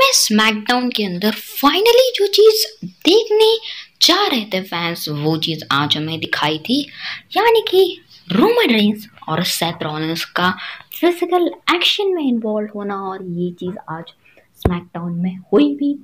हमें स्मैकडाउन के अंदर फाइनली जो चीज़ देखने जा रहे थे फैंस, वो चीज़ आज हमें दिखाई थी। यानी कि रोमन रेंस और सेथ रॉलिन्स का फिजिकल एक्शन में इन्वॉल्व होना, और ये चीज़ आज स्मैकडाउन में हुई भी।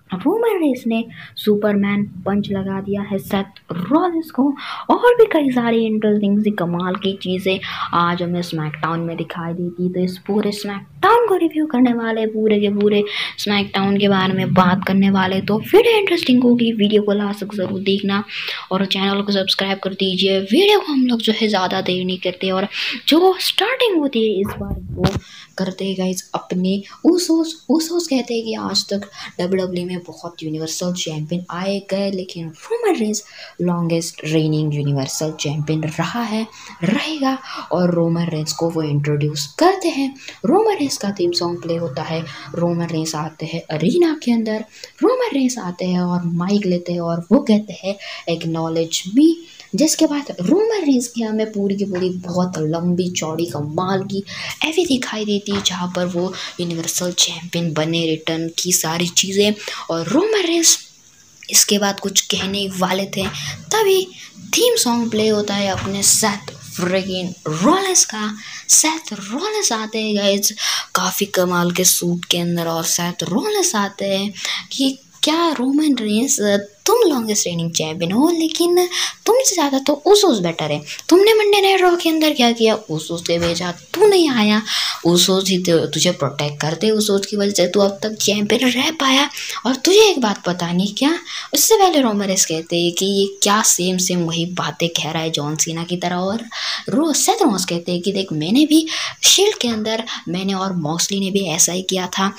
रोमन रेंस ने सुपरमैन पंच लगा दिया है सेथ रॉलिन्स को, और भी कई सारी इंटरेस्टिंग सी कमाल की चीज़ें आज हमें स्मैकडाउन में दिखाई देती। तो इस पूरे स्मैकडाउन को रिव्यू करने वाले, पूरे के पूरे स्मैकडाउन के बारे में बात करने वाले, तो वीडियो इंटरेस्टिंग होगी। वीडियो को लास्ट तक ज़रूर देखना और चैनल को सब्सक्राइब कर दीजिए। वीडियो को हम लोग जो है ज़्यादा देर नहीं करते, और जो स्टार्टिंग होती है इस बार वो करते हैं गाइज अपने ऊसोस कहते हैं कि आज तक डब्ल्यूडब्ल्यूई में बहुत यूनिवर्सल चैंपियन आए गए, लेकिन Roman Reigns longest raining universal champion रहा है, रहेगा। और रोमन रेंस को वो इंट्रोड्यूस करते हैं। रोमन रेंस का थीम सॉन्ग प्ले होता है। रोमन रेंस आते हैं अरीना के अंदर, रोमन रेंस आते हैं और माइक लेते हैं और वो कहते हैं एक्नॉलेज मी। जिसके बाद रोमन रेंस की हमें पूरी की पूरी बहुत लंबी चौड़ी कमाल की एवी दिखाई देती है, जहाँ पर वो यूनिवर्सल चैंपियन बने, रिटर्न की सारी चीज़ें। और रोमन रेंस इसके बाद कुछ कहने वाले थे, तभी थीम सॉन्ग प्ले होता है अपने सेथ फ्रिकिंग रॉलिन्स का। सेथ रॉलिन्स आते हैं गाइज काफ़ी कमाल के सूट के अंदर, और सेथ रॉलिन्स आते हैं कि क्या रोमन रेंस तुम लॉन्गेस्ट रेनिंग चैंपियन हो, लेकिन तुमसे ज़्यादा तो उसूस बेटर है। तुमने मंडे नाइट रॉ के अंदर क्या किया, उसूस से भेजा, तू नहीं आया। उसूस ही तुझे प्रोटेक्ट करते, उसूस की वजह से तू अब तक चैंपियन रह पाया। और तुझे एक बात पता नहीं क्या, उससे पहले रोमन रेंस कहते हैं कि ये क्या सेम वही बातें कह रहा है जॉन सीना की तरह। और सेथ रॉलिन्स कहते हैं कि देख, मैंने भी शील्ड के अंदर मैंने और मॉक्सली ने भी ऐसा ही किया था,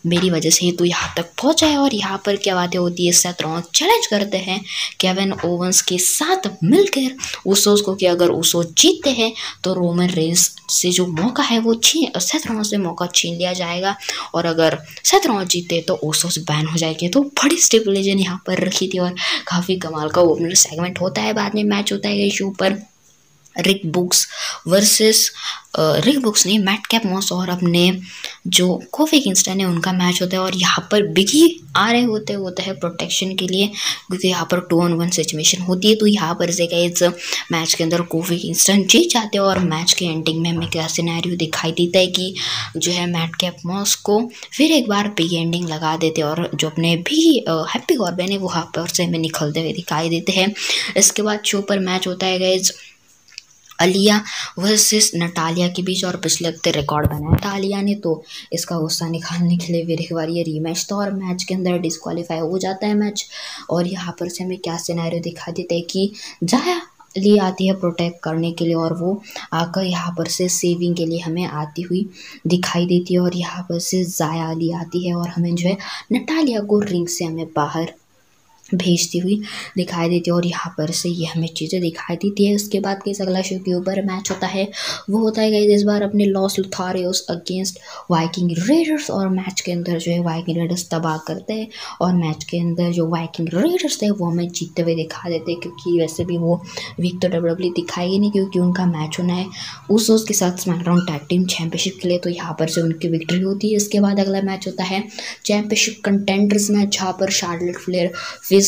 मेरी वजह से ही तो यहाँ तक पहुँचा है। और यहाँ पर क्या बातें होती है, सेथ रॉलिन्स चैलेंज करते हैं केविन ओवेंस के साथ मिलकर उसोस को कि अगर उसोस जीतते हैं तो रोमन रेंस से जो मौका है वो सेथ रॉलिन्स से मौका छीन लिया जाएगा, और अगर सेथ रॉलिन्स जीते तो उसोस बैन हो जाएंगे। तो बड़ी स्टिपुलेशन यहाँ पर रखी थी, और काफ़ी कमाल का ओपनर सेगमेंट होता है। बाद में मैच होता है शो पर रिक बुक्स वर्सेस रिक बुक्स ने मैट मॉस और अपने जो कोफी किंगस्टन है उनका मैच होता है। और यहाँ पर बिगी आ रहे होते हैं प्रोटेक्शन के लिए, क्योंकि यहाँ पर 2-on-1 सिचुएशन होती है। तो यहाँ पर से इस मैच के अंदर कोफी किंगस्टन जीत जाते हैं, और मैच के एंडिंग में हमें क्या सिनेरियो दिखाई देता है कि जो है मैट मॉस को फिर एक बार बिग एंडिंग लगा देते हैं, और जो अपने भी हैप्पी कॉर्बिन है वो यहाँ पर से हमें निकलते हुए दिखाई देते हैं। इसके बाद शो पर मैच होता है गाइज अलिया वर्सेस नटालिया के बीच, और पिछले हफ्ते रिकॉर्ड बनाया था अलिया ने, तो इसका गुस्सा निकालने के लिए फिर एक बार ये रीमैच था, और मैच के अंदर डिस्क्वालीफाई हो जाता है मैच। और यहाँ पर से हमें क्या सिनेरियो दिखा देते हैं कि जाया ली आती है प्रोटेक्ट करने के लिए, और वो आकर यहाँ पर से सेविंग के लिए हमें आती हुई दिखाई देती है। और यहाँ पर से जाया ली आती है और हमें जो है नटालिया को रिंग से हमें बाहर भेजती हुई दिखाई देती है, और यहाँ पर से ये हमें चीज़ें दिखाई देती है। उसके बाद के अगला शो के ऊपर मैच होता है, वो होता है गाइस इस बार अपने लॉस लुथारियोस अगेंस्ट वाइकिंग रेडर्स। और मैच के अंदर जो है वाइकिंग रेडर्स तबाह करते हैं, और मैच के अंदर जो वाइकिंग रेडर्स थे वो हमें जीतते हुए दिखा देते हैं, क्योंकि वैसे भी वो वीक तो डब्ल्यूडब्ल्यूई दिखाएगी नहीं, क्योंकि उनका मैच होना है उस के साथ स्मैकडाउन टैग टीम चैंपियनशिप के लिए। तो यहाँ पर से उनकी विक्ट्री होती है। इसके बाद अगला मैच होता है चैंपियनशिप कंटेंडर्स मैच, जहाँ पर शार्लेट फ्लेयर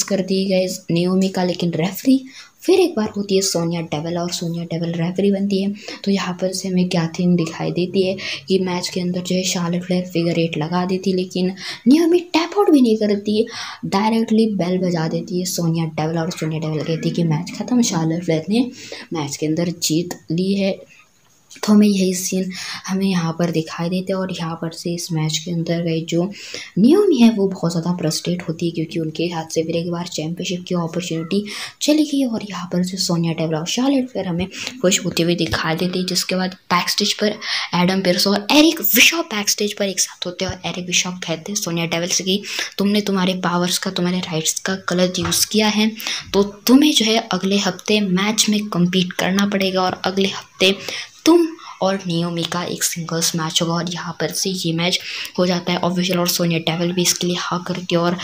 कर दी गई नियोमी का, लेकिन रेफरी फिर एक बार होती है सोनिया डेविल, और सोनिया डेविल रेफरी बनती है। तो यहाँ पर से हमें क्या थिंग दिखाई देती है कि मैच के अंदर जो है शार्लेट फ्लेयर फिगर 8 लगा देती, लेकिन नियोमी टैप आउट भी नहीं करती, डायरेक्टली बेल बजा देती है सोनिया डेविल, और सोनिया डेविल कहती है कि मैच खत्म, शार्लेट फ्लेयर ने मैच के अंदर जीत ली है। तो हमें यही सीन हमें यहाँ पर दिखाई देते हैं। और यहाँ पर से इस मैच के अंदर गई जो नियोमी है वो बहुत ज़्यादा फ्रस्ट्रेट होती है, क्योंकि उनके हाथ से फिर एक बार चैंपियनशिप की अपॉर्चुनिटी चली गई। और यहाँ पर से सोनिया डेविल और शार्लेट फ्लेयर हमें खुश होते हुए दिखाई देती है। जिसके बाद बैक स्टेज पर एडम पियर्स और एरिक बिशॉप बैक स्टेज पर एक साथ होते हैं, और एरिक बिशॉप कहते हैं सोनिया डेविल से कि तुमने तुम्हारे पावर्स का, तुम्हारे राइट्स का गलत यूज़ किया है, तो तुम्हें जो है अगले हफ्ते मैच में कम्पीट करना पड़ेगा, और अगले हफ्ते तुम और नियोमी का एक सिंगल्स मैच होगा। और यहाँ पर से ये मैच हो जाता है ऑफिशियल, और सोनिया डेविल भी इसके लिए हाँ करती है, और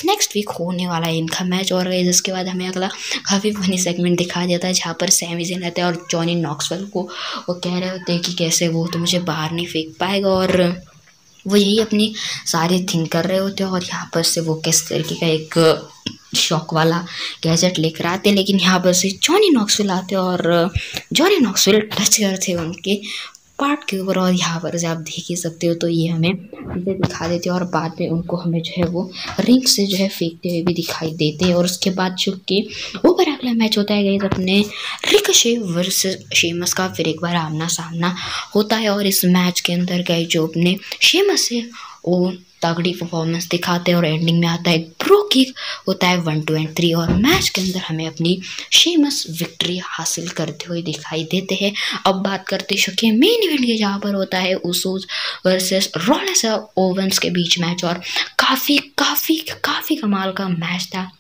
नेक्स्ट वीक होने वाला है इनका मैच। और इसके बाद हमें अगला काफ़ी फनी सेगमेंट दिखाया जाता है, जहाँ पर सैमी ज़ेन रहता है और जॉनी नॉक्सवेल को वो कह रहे होते हैं कि कैसे वो तो मुझे बाहर नहीं फेंक पाएगा, और वो यही अपनी सारी थिंक कर रहे होते हैं और यहाँ पर से वो किस तरीके का एक शॉक वाला गैजेट लेकर आते हैं, लेकिन यहाँ पर से जॉनी नॉक्सविल आते हैं और जॉनी नॉक्सविल टच करते हैं उनके पार्ट के ऊपर, और यहाँ पर से आप देख ही सकते हो। तो ये हमें चीज़ें दिखा देते हैं और बाद में उनको हमें जो है वो रिंग से जो है फेंकते हुए भी दिखाई देते हैं। और उसके बाद जो कि ऊपर अगला मैच होता है गाइस अपने रिकोशे वर्सेस शेमस का, फिर एक बार आमना सामना होता है। और इस मैच के अंदर गाइस जो अपने शेमस है वो तगड़ी परफॉर्मेंस दिखाते हैं और एंडिंग में आता है ब्रो किक, होता है 1-2-3 और मैच के अंदर हमें अपनी शेमस विक्ट्री हासिल करते हुए दिखाई देते हैं। अब बात करते हैं मेन इवेंट के, जहाँ पर होता है उसोस वर्सेस रॉलेंस ओवेंस के बीच मैच, और काफ़ी काफ़ी काफ़ी कमाल का मैच था।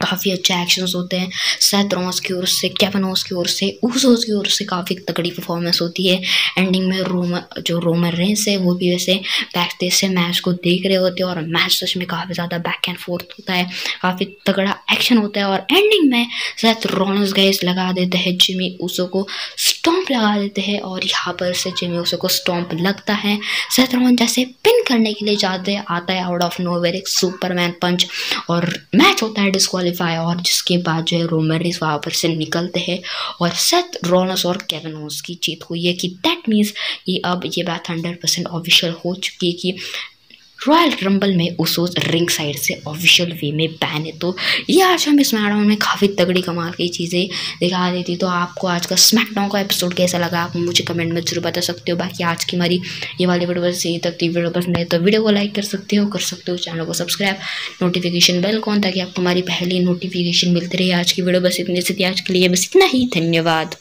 काफ़ी अच्छे एक्शंस होते हैं सेथ रॉलिंस की ओर से, केविन ओवेंस की ओर से, उसोस की ओर से काफ़ी तगड़ी परफॉर्मेंस होती है। एंडिंग में रोमन रेंस है वो भी वैसे बैकस्टेज से मैच को देख रहे होते हैं और मैच सच में काफ़ी ज़्यादा बैक एंड फोर्थ होता है, काफ़ी तगड़ा एक्शन होता है। और एंडिंग में सेथ रॉलिंस गाइस लगा देते हैं जिमी उसो को स्टॉम्प लगा देते हैं, और यहाँ पर से जिमी उसो को स्टॉम्प लगता है। सेथ रॉलिंस जैसे पिन करने के लिए जाते आता है आउट ऑफ नोवेयर एक सुपरमैन पंच, और मैच होता है डिस्क्वालीफाई। और जिसके बाद जो है रोमन रेंस वहाँ पर से निकलते हैं और सेथ रॉलिंस और केविन ओवेंस की जीत हुई है। कि दैट मीन्स कि अब ये बात 100% ऑफिशियल हो चुकी है कि रॉयल रंबल में उसोस रिंग साइड से ऑफिशियल वे में बैन है। तो ये आज हम स्मैकडाउन में काफ़ी तगड़ी कमाल की चीज़ें दिखा देती। तो आपको आज का स्मैकडाउन का एपिसोड कैसा लगा आप मुझे कमेंट में जरूर बता सकते हो। बाकी आज की हमारी ये वाली वीडियो बस यही तक थी। वीडियो पसंद है तो वीडियो को लाइक कर सकते हो चैनल को सब्सक्राइब, नोटिफिकेशन बेल कौन, ताकि आपको हमारी पहली नोटिफिकेशन मिलती रही। आज की वीडियो बस इतनी सी थी, आज के लिए बस इतना ही, धन्यवाद।